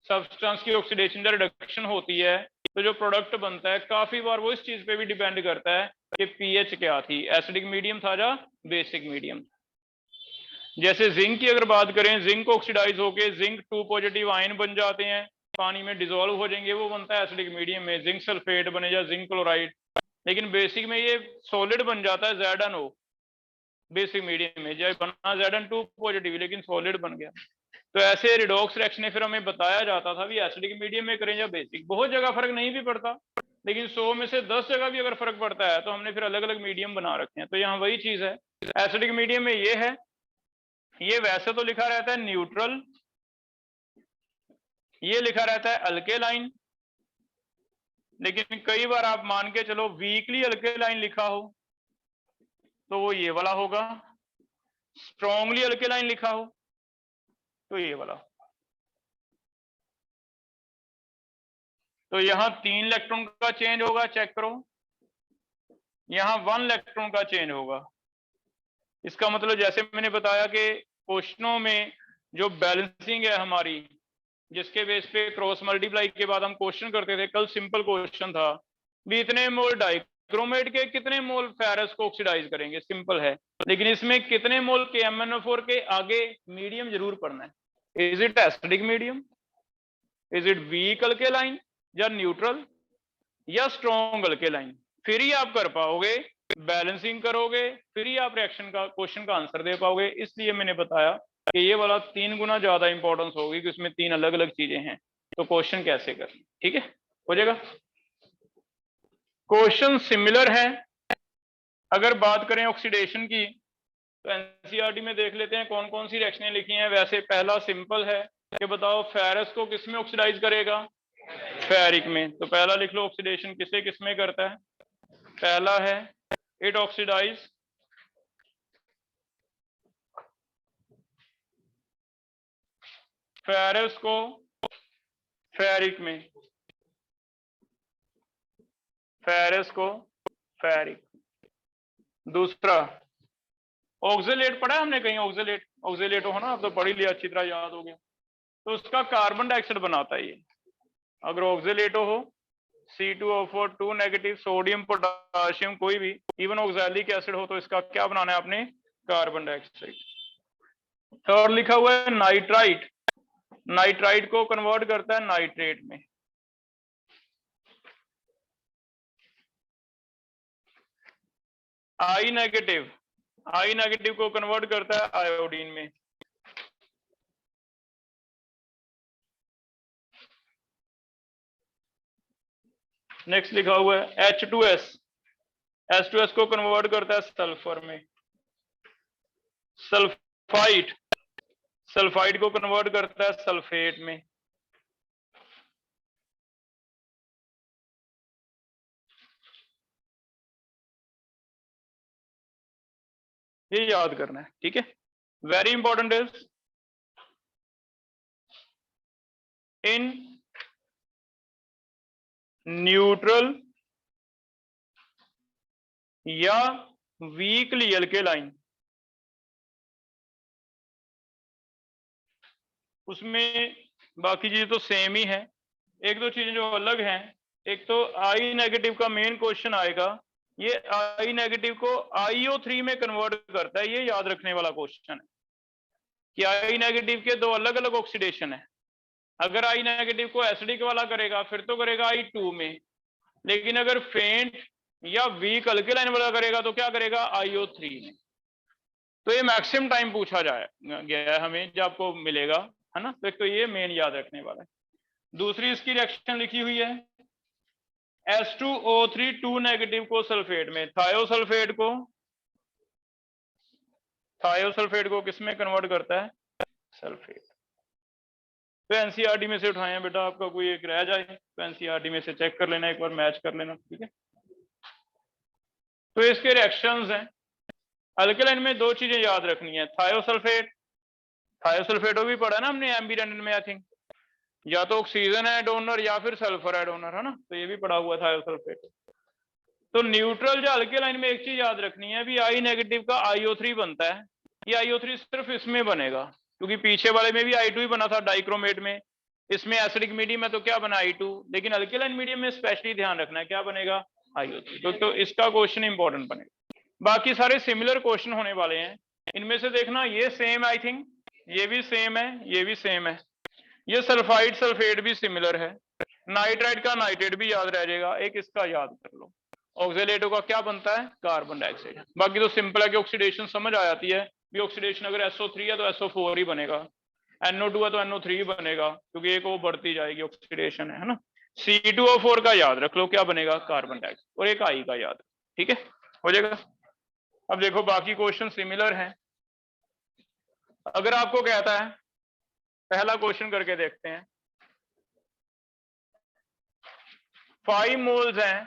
सब्सटेंस की ऑक्सीडेशन या रिडक्शन होती है तो जो प्रोडक्ट बनता है काफी बार वो इस चीज पे भी डिपेंड करता है कि पीएच क्या थी, एसिडिक मीडियम था या बेसिक मीडियम। जैसे जिंक की अगर बात करें, जिंक ऑक्सीडाइज होके जिंक 2 पॉजिटिव आयन बन जाते हैं, पानी में डिसॉल्व हो जाएंगे, वो बनता है एसिडिक मीडियम में, जिंक सल्फेट बने या जिंक क्लोराइड। लेकिन बेसिक में ये सॉलिड बन जाता है ZnO, बेसिक मीडियम में जब बना Zn2 पॉजिटिव लेकिन सॉलिड बन गया। तो ऐसे रिडॉक्स रिएक्शन फिर हमें बताया जाता था भी एसिडिक मीडियम में करें या बेसिक। बहुत जगह फर्क नहीं भी पड़ता, लेकिन 100 में से 10 जगह भी अगर फर्क पड़ता है तो हमने फिर अलग अलग मीडियम बना रखे हैं। तो यहाँ वही चीज है, एसिडिक मीडियम में ये है, ये वैसे तो लिखा रहता है न्यूट्रल, ये लिखा रहता है अल्केलाइन, लेकिन कई बार आप मान के चलो वीकली अल्केलाइन लिखा हो तो वो ये वाला होगा, स्ट्रॉन्गली अल्केलाइन लिखा हो तो ये वाला। तो यहां 3 इलेक्ट्रॉन का चेंज होगा, चेक करो, यहां 1 इलेक्ट्रॉन का चेंज होगा। इसका मतलब जैसे मैंने बताया कि क्वेश्चनों में जो बैलेंसिंग है हमारी, जिसके बेस पे क्रॉस मल्टीप्लाई के बाद हम क्वेश्चन करते थे, कल सिंपल क्वेश्चन था भी इतने मोल डाइक्रोमेट के कितने मोल फेरस को ऑक्सीडाइज करेंगे, सिंपल है। लेकिन इसमें कितने मोल KMnO4 के आगे मीडियम जरूर पढ़ना है। Is it acidic medium, is it weak alkaline, या न्यूट्रल, या स्ट्रॉन्ग अल्केलाइन, फिर ही आप कर पाओगे, बैलेंसिंग करोगे, फिर ही आप रिएक्शन का क्वेश्चन का आंसर दे पाओगे। इसलिए मैंने बताया कि ये वाला 3 गुना ज्यादा इंपॉर्टेंस होगी कि उसमें 3 अलग अलग चीजें हैं, तो क्वेश्चन कैसे करें। ठीक है, हो जाएगा। क्वेश्चन सिमिलर है। अगर बात करें ऑक्सीडेशन की तो एनसीईआरटी में देख लेते हैं कौन कौन सी रिएक्शनें लिखी हैं। वैसे पहला सिंपल है कि बताओ फेरस को किस में ऑक्सीडाइज करेगा? फेरिक में। तो पहला लिख लो, ऑक्सीडेशन किसे किस में करता है? पहला है इट ऑक्सीडाइज फेरस को फेरिक में, फेरस को फेरिक। दूसरा ऑक्जेलेट पढ़ा है हमने कहीं? ऑक्जेलेट, ऑक्जेलेट हो ना, आप तो पढ़ ही लिया, अच्छी तरह याद हो गया। तो उसका कार्बन डाइऑक्साइड बनाता है ये। अगर ऑक्जेलेटो हो C2O4 2 नेगेटिव, सोडियम पोटाशियम कोई भी, इवन ऑक्सैलिक एसिड हो तो इसका क्या बनाना है आपने? Carbon dioxide. थर्ड लिखा हुआ है नाइट्राइट, नाइट्राइट को कन्वर्ट करता है नाइट्रेट में। आई नेगेटिव, आई नेगेटिव को कन्वर्ट करता है आयोडीन में। नेक्स्ट लिखा हुआ है H2S, H2S को कन्वर्ट करता है सल्फर में। सल्फाइट, सल्फाइड को कन्वर्ट करता है सल्फेट में। ये याद करना है, ठीक है। Very important is in neutral या वीकली अल्केलाइन, उसमें बाकी चीजें तो सेम ही है, एक दो चीजें जो अलग हैं। एक तो आई नेगेटिव का मेन क्वेश्चन आएगा, ये आई नेगेटिव को IO3 में कन्वर्ट करता है, ये याद रखने वाला क्वेश्चन है कि आई नेगेटिव के दो अलग अलग ऑक्सीडेशन है। अगर आई नेगेटिव को एसिडिक वाला करेगा फिर तो करेगा I2 में, लेकिन अगर फेंट या वीक अल्केलाइन वाला करेगा तो क्या करेगा IO3 में। तो ये मैक्सिमम टाइम पूछा गया है हमें, जो आपको मिलेगा, है ना। तो एक तो ये मेन याद रखने वाला है। दूसरी इसकी रिएक्शन लिखी हुई है H2O3 2 नेगेटिव को सल्फेट में, थायोसल्फेट को किस में कन्वर्ट करता है, सल्फेट। तो एनसीईआरटी में से उठाए हैं बेटा, आपका कोई एक रह जाए तो एनसीईआरटी में से चेक कर लेना, एक बार मैच कर लेना, ठीक है। तो इसके रिएक्शंस हैं। अल्केलाइन में दो चीजें याद रखनी है, थायोसल्फेट भी पढ़ा ना हमने एम्बिडेंट में, आई थिंक, या तो ऑक्सीजन है डोनर या फिर सल्फर है डोनर, है ना। तो ये भी पढ़ा हुआ था थायोसल्फेट। तो न्यूट्रल या अल्केलाइन में एक चीज याद रखनी है, भी आई नेगेटिव का IO3 बनता है। ये IO3 सिर्फ इसमें बनेगा, क्योंकि पीछे वाले में भी I2 ही बना था डाइक्रोमेट में, इसमें एसिडिक मीडियम है तो क्या बना I2, लेकिन अल्केलाइन मीडियम में स्पेशली ध्यान रखना है क्या बनेगा, IO3। तो इसका क्वेश्चन इंपॉर्टेंट बनेगा। बाकी सारे सिमिलर क्वेश्चन होने वाले हैं। इनमें से देखना ये सेम, आई थिंक ये भी सेम है, ये भी सेम है, ये सल्फाइड सल्फेट भी सिमिलर है, नाइट्राइड का नाइट्रेट भी याद रह जाएगा, एक इसका याद कर लो। ऑक्सीलेटो का क्या बनता है, कार्बन डाइऑक्साइड। बाकी तो सिंपल है कि ऑक्सीडेशन समझ आ जाती है, भी ऑक्सीडेशन अगर SO3 है तो SO4 ही बनेगा, NO2 है तो NO3 ही बनेगा, क्योंकि एक वो बढ़ती जाएगी ऑक्सीडेशन है ना। C2O4 का याद रख लो, क्या बनेगा, कार्बन डाइऑक्साइड, और एक I का याद, ठीक है, हो जाएगा। अब देखो बाकी क्वेश्चन सिमिलर हैं। अगर आपको कहता है, पहला क्वेश्चन करके देखते हैं, 5 मोल्स हैं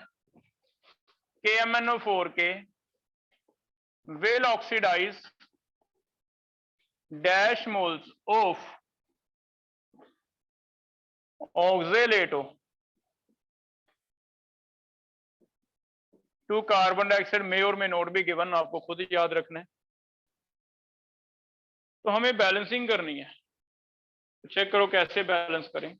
KMnO4 के, will oxidize dash moles of oxalato to carbon dioxide may or may not be given, आपको खुद ही याद रखना है। तो हमें बैलेंसिंग करनी है, चेक करो कैसे बैलेंस करें।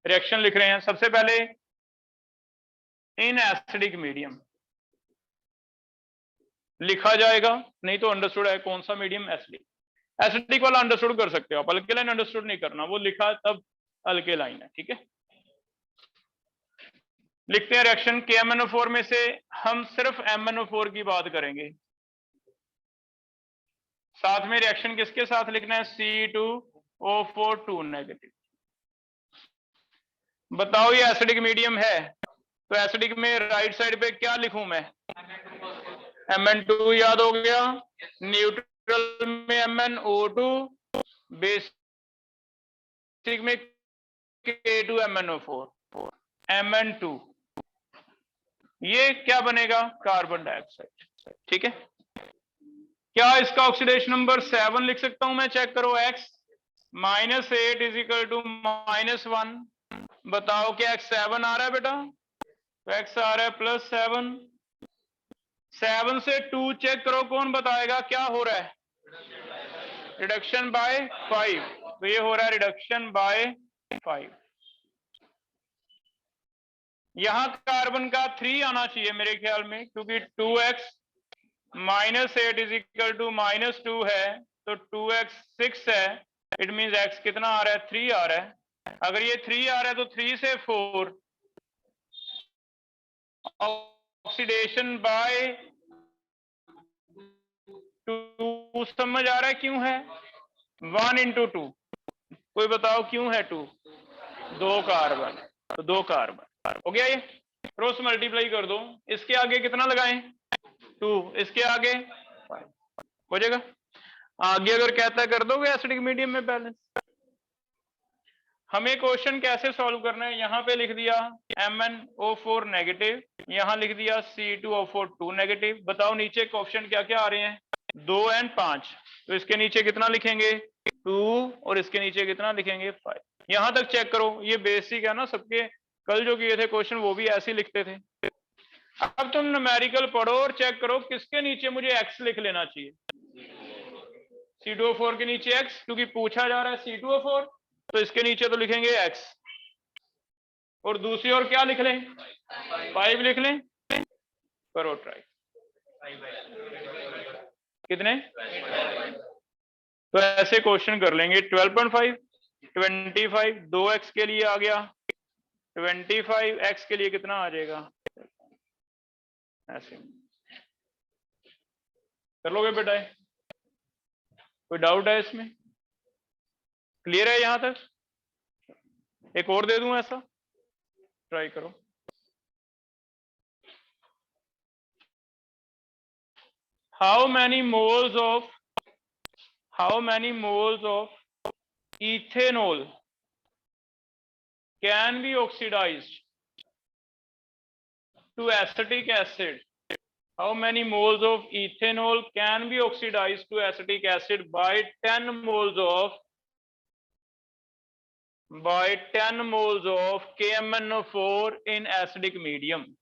रिएक्शन लिख रहे हैं, सबसे पहले इन एसिडिक मीडियम लिखा जाएगा, नहीं तो अंडरस्टूड है कौन सा मीडियम, एसिडिक। एसिडिक वाला अंडरस्टूड कर सकते हो आप, अल्केलाइन अंडरस्टूड नहीं करना, वो लिखा तब अल्केलाइन है, ठीक है। लिखते हैं रिएक्शन KMnO4 में से हम सिर्फ MnO4 की बात करेंगे, साथ में रिएक्शन किसके साथ लिखना है, C2O4 2 नेगेटिव। बताओ ये एसिडिक मीडियम है, तो एसिडिक में राइट साइड पे क्या लिखूं मैं, Mn2 याद हो गया, न्यूट्रल में MnO2, बेसिक में K2MnO4, Mn2, ये क्या बनेगा, कार्बन डाइऑक्साइड, ठीक है। क्या इसका ऑक्सीडेशन नंबर 7 लिख सकता हूं मैं, चेक करो, X -8 इज इक्वल टू -1। बताओ क्या X 7 आ रहा है बेटा, तो X आ रहा है +7, 7 से 2 चेक करो, कौन बताएगा क्या हो रहा है, रिडक्शन बाय 5, तो ये हो रहा है रिडक्शन बाय 5। यहां कार्बन का 3 आना चाहिए मेरे ख्याल में, क्योंकि 2x -8 इज इक्वल टू -2 है, तो 2x 6 है, इट मींस x कितना आ रहा है, 3 आ रहा है। अगर ये 3 आ रहा है तो 3 से 4, ऑक्सीडेशन बाय 2 समझ आ रहा है क्यों है, 1 into 2, कोई बताओ क्यों है 2, 2 कार्बन, तो 2 कार्बन हो गया। ये क्रॉस मल्टीप्लाई कर दो, इसके आगे कितना लगाएं, 2, इसके आगे 5 हो जाएगा। आगे अगर कहता है कर दोगे एसिडिक मीडियम में बैलेंस। हमें क्वेश्चन कैसे सॉल्व करना है, यहां पे लिख दिया MnO4 नेगेटिव, यहां लिख दिया C2O4 2 नेगेटिव। बताओ नीचे क्वेश्चन क्या क्या आ रहे हैं, 2 और 5, तो इसके नीचे कितना लिखेंगे 2 और इसके नीचे कितना लिखेंगे 5। यहां तक चेक करो, ये बेसिक है ना सबके, कल जो किए थे क्वेश्चन वो भी ऐसे ही लिखते थे। अब तुम न्यूमेरिकल पढ़ो और चेक करो किसके नीचे मुझे x लिख लेना चाहिए, C2O4 के नीचे x, क्योंकि पूछा जा रहा है C2O4, तो इसके नीचे तो लिखेंगे x, और दूसरी ओर क्या लिख लें 5 लिख लें। करो ट्राई, कितने, तो ऐसे क्वेश्चन कर लेंगे। 12.5 25 2x के लिए आ गया, 25x के लिए कितना आ जाएगा, ऐसे कर लोगे बेटा, कोई डाउट है इसमें, क्लियर है यहां तक, एक और दे दूं ऐसा, ट्राई करो। How many moles of ethanol can be oxidized to acetic acid? How many moles of ethanol can be oxidized to acetic acid by 10 moles of KMnO4 in acidic medium?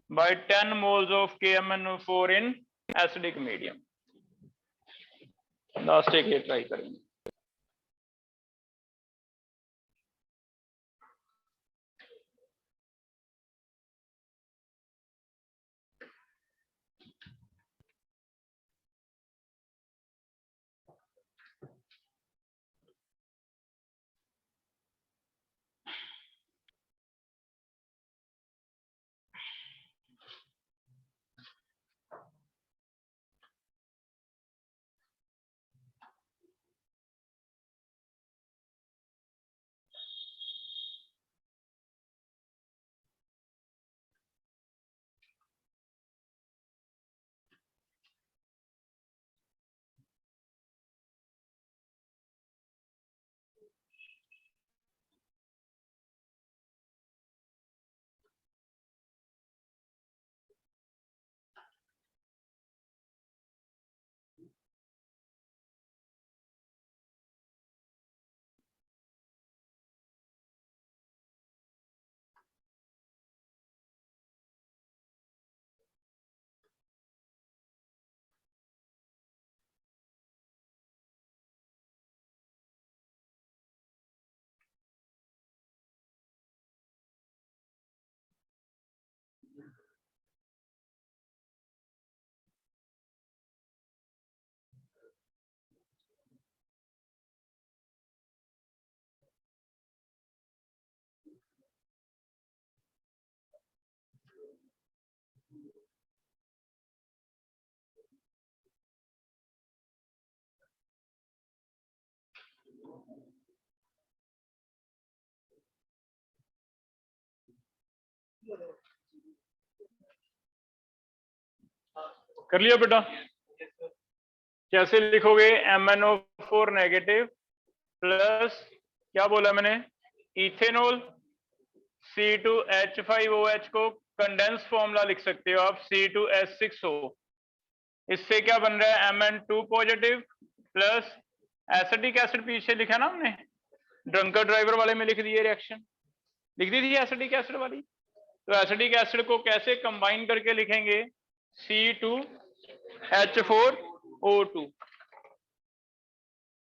By 10 moles of KMnO4 in acidic medium. Last एक ये try करेंगे। कर लिया बेटा, कैसे लिखोगे MnO4 negative plus क्या बोला मैंने इथेनॉल, C2H5OH को कंडेंस फॉर्मूला लिख सकते हो आप C2H6O, इससे क्या बन रहा है Mn2 positive plus acetic acid पीछे लिखा ना हमने, ड्रंकर ड्राइवर वाले में लिख दिए, रिएक्शन लिख दी थी एसिटिक एसिड वाली। तो एसिटिक एसिड को कैसे कंबाइन करके लिखेंगे C2H4O2,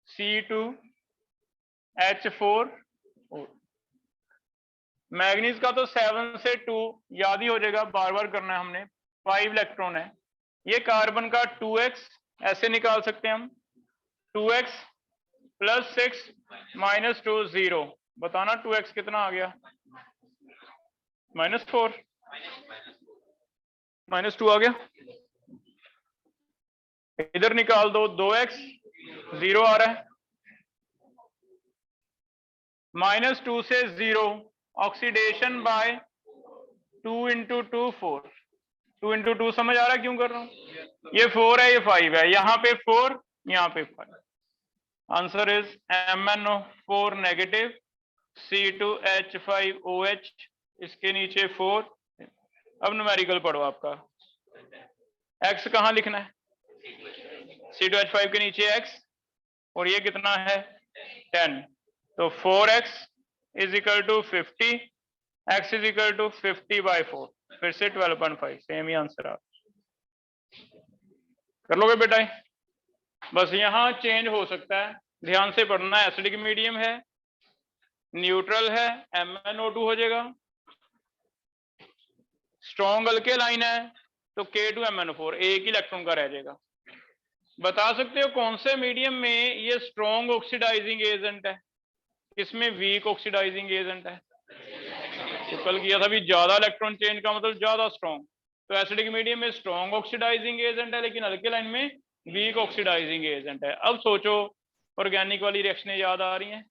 C2H4O। मैग्नीज का तो 7 से 2 याद ही हो जाएगा, बार बार करना है हमने, 5 इलेक्ट्रॉन है। ये कार्बन का 2x ऐसे निकाल सकते हैं हम, 2x प्लस 6 माइनस 2 0, बताना 2x कितना आ गया, -4, -2 आ गया। इधर निकाल दो, 2x 0 आ रहा है, -2 से 0, ऑक्सीडेशन बाय 2 × 2 4, 2 × 2 समझ आ रहा है क्यों कर रहा हूं, ये 4 है, ये 5 है, यहाँ पे 4, यहाँ पे 5। Answer is MnO4 negative, C2H5OH, इसके नीचे 4। अब न्यूमेरिकल पढ़ो आपका। x कहाँ लिखना है? C2H5 के नीचे x, और ये कितना है 10। तो 4x is equal to 50, x is equal to 50/4, फिर से 12.5, सेम ही आंसर आप कर लोगे बेटा। बस यहाँ चेंज हो सकता है, ध्यान से पढ़ना है। एसिडिक मीडियम है, न्यूट्रल है, MnO2 हो जाएगा। स्ट्रॉन्ग अल्केलाइन है तो K2MnO4, एक ही इलेक्ट्रॉन का रह जाएगा। बता सकते हो कौन से मीडियम में ये स्ट्रॉन्ग ऑक्सीडाइजिंग एजेंट है, किसमें वीक ऑक्सीडाइजिंग एजेंट है? तो कल किया था भी, ज्यादा इलेक्ट्रॉन चेंज का मतलब ज्यादा स्ट्रॉन्ग। तो एसिडिक मीडियम में स्ट्रॉन्ग ऑक्सीडाइजिंग एजेंट है, लेकिन अल्केलाइन में वीक ऑक्सीडाइजिंग एजेंट है। अब सोचो, ऑर्गेनिक वाली रिएक्शनें याद आ रही हैं।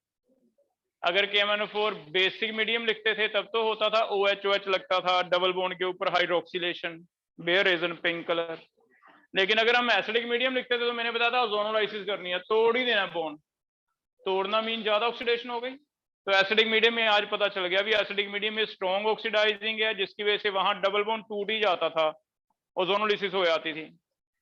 अगर KMnO4 बेसिक मीडियम लिखते थे तब तो होता था OH लगता था, डबल बॉन्ड के ऊपर hydroxylation, Baeyer reagent pink colour. लेकिन अगर हम एसिडिक मीडियम लिखते थे तो मैंने बताया था ओजोनोलाइसिस करनी है, तोड़ ही देना बॉन्ड। तोड़ना मीन ज्यादा ऑक्सीडेशन हो गई। तो एसिडिक मीडियम में आज पता चल गया भी एसिडिक मीडियम में स्ट्रॉन्ग ऑक्सीडाइजिंग है, जिसकी वजह से वहां डबल बॉन्ड टूट ही जाता था, ओजोनोलिसिस हो जाती थी।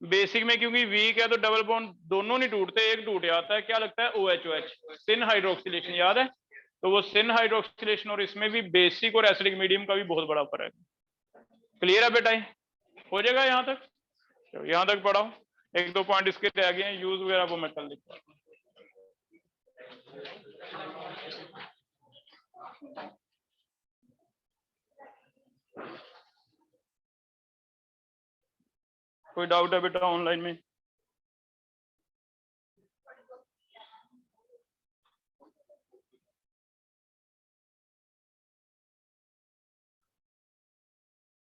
बेसिक में क्योंकि वीक है तो डबल बॉन्ड दोनों नहीं टूटते, एक टूट जाता है, क्या लगता है OH, सिन हाइड्रोक्सिलेशन, याद है? तो वो सिन हाइड्रोक्सिलेशन, और इसमें भी बेसिक और एसिडिक मीडियम का भी बहुत बड़ा फर्क है। क्लियर है बेटा? हो जाएगा यहाँ तक? यहाँ तक पढ़ाओ। एक दो पॉइंट इसके रह गए हैं, यूज वगैरह वो मैं कल लिखता हूँ। कोई डाउट है बेटा ऑनलाइन में?